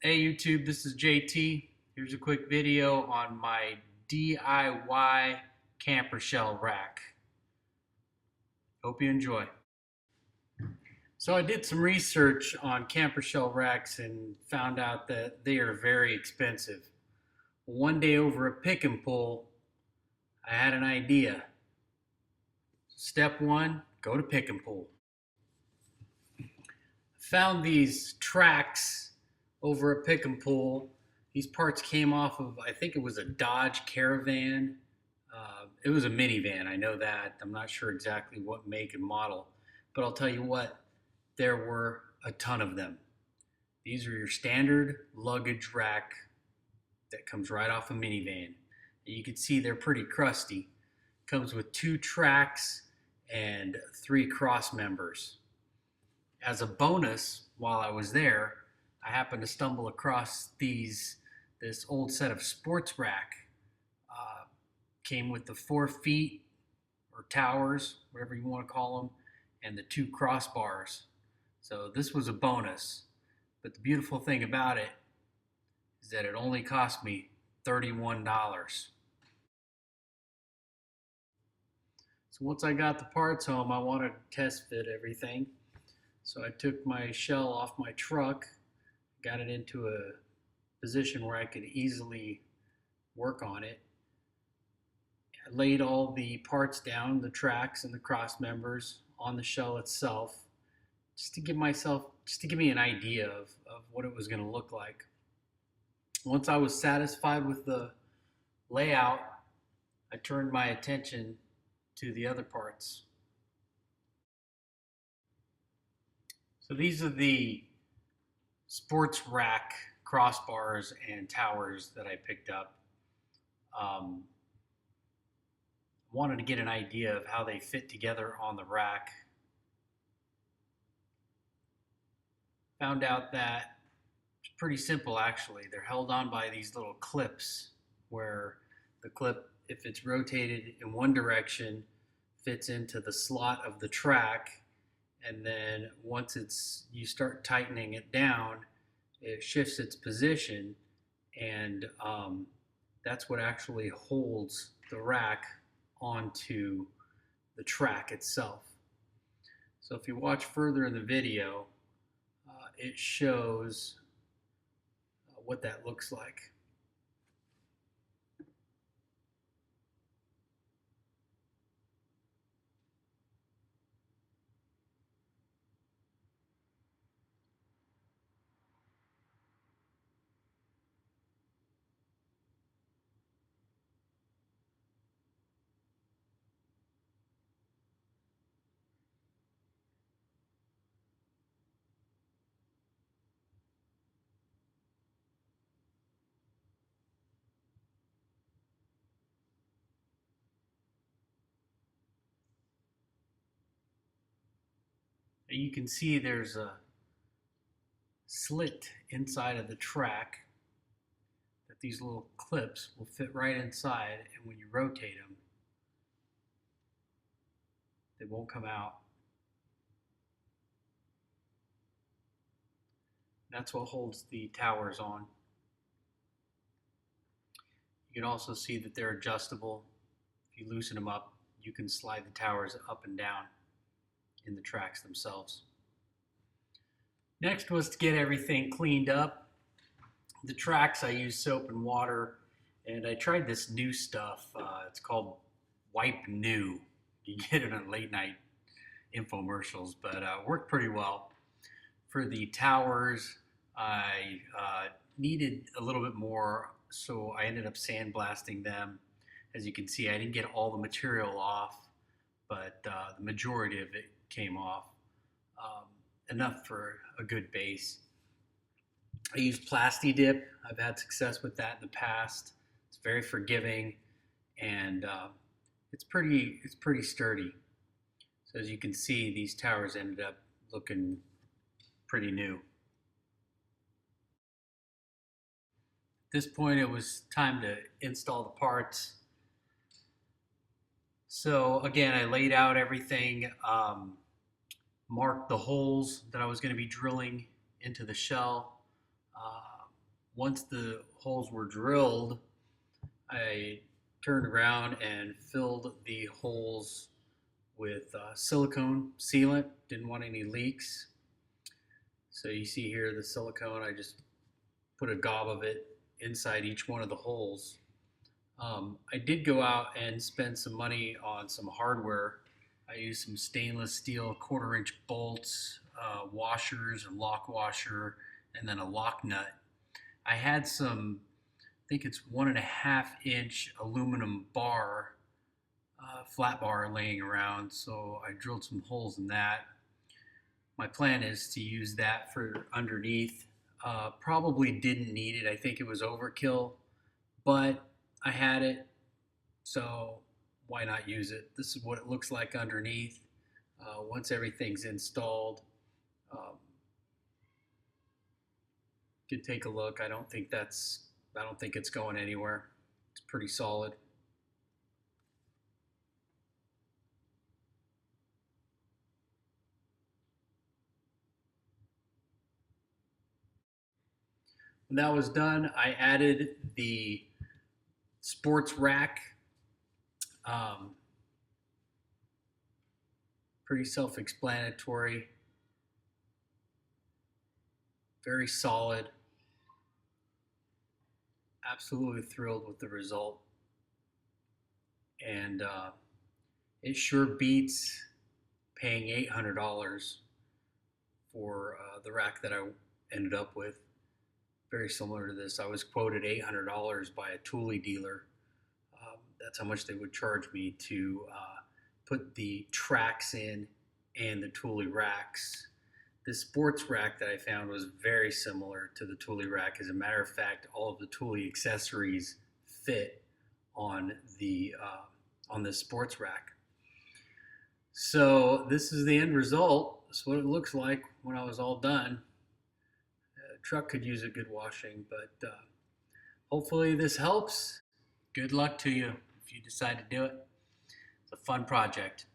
Hey YouTube, this is JT. Here's a quick video on my DIY camper shell rack. Hope you enjoy. So I did some research on camper shell racks and found out that they are very expensive. One day over a pick and pull, I had an idea. Step one, go to pick and pull. Found these tracks over a pick and pull. These parts came off of, I think it was a Dodge Caravan. It was a minivan, I know that. I'm not sure exactly what make and model, but I'll tell you what, there were a ton of them. These are your standard luggage rack that comes right off a minivan. You can see they're pretty crusty. Comes with 2 tracks and 3 cross members. As a bonus, while I was there, I happened to stumble across this old set of sports rack. Came with the 4 feet or towers, whatever you want to call them, and the 2 crossbars. So this was a bonus. But the beautiful thing about it is that it only cost me $31. So once I got the parts home, I wanted to test fit everything. So I took my shell off my truck, got it into a position where I could easily work on it. I laid all the parts down, the tracks and the cross members on the shell itself, just to give me an idea of what it was going to look like. Once I was satisfied with the layout, I turned my attention to the other parts. So these are the sports rack crossbars and towers that I picked up. Wanted to get an idea of how they fit together on the rack. Found out that it's pretty simple actually. They're held on by these little clips where the clip, if it's rotated in one direction, fits into the slot of the track, and then once you start tightening it down, it shifts its position, and that's what actually holds the rack onto the track itself. So if you watch further in the video, it shows what that looks like. You can see there's a slit inside of the track that these little clips will fit right inside, and when you rotate them, they won't come out. That's what holds the towers on. You can also see that they're adjustable. If you loosen them up, you can slide the towers up and down in the tracks themselves. Next was to get everything cleaned up. The tracks, I used soap and water, and I tried this new stuff. It's called Wipe New. You get it on late night infomercials, but worked pretty well. For the towers, I needed a little bit more, so I ended up sandblasting them. As you can see, I didn't get all the material off, but the majority of it came off. Enough for a good base. I used Plasti-Dip. I've had success with that in the past. It's very forgiving, and it's pretty sturdy. So as you can see, these towers ended up looking pretty new. At this point, it was time to install the parts. So again, I laid out everything, marked the holes that I was going to be drilling into the shell, once the holes were drilled, I turned around and filled the holes with silicone sealant. Didn't want any leaks. So you see here the silicone, I just put a gob of it inside each one of the holes. I did go out and spend some money on some hardware. I used some stainless steel 1/4 inch bolts, washers, a lock washer, and then a lock nut. I had some, I think it's 1.5 inch aluminum bar, flat bar laying around, so I drilled some holes in that. My plan is to use that for underneath. Probably didn't need it. I think it was overkill, but I had it, so why not use it? This is what it looks like underneath. Once everything's installed, um, you can take a look. I don't think it's going anywhere. It's pretty solid. When that was done, I added the sports rack. Um, Pretty self-explanatory, very solid. Absolutely thrilled with the result, and it sure beats paying $800 for the rack that I ended up with. Very similar to this. I was quoted $800 by a Thule dealer. That's how much they would charge me to put the tracks in and the Thule racks. This sports rack that I found was very similar to the Thule rack. As a matter of fact, all of the Thule accessories fit on the on this sports rack. So this is the end result. This is what it looks like when I was all done. Truck could use a good washing, but hopefully this helps. Good luck to you if you decide to do it. It's a fun project.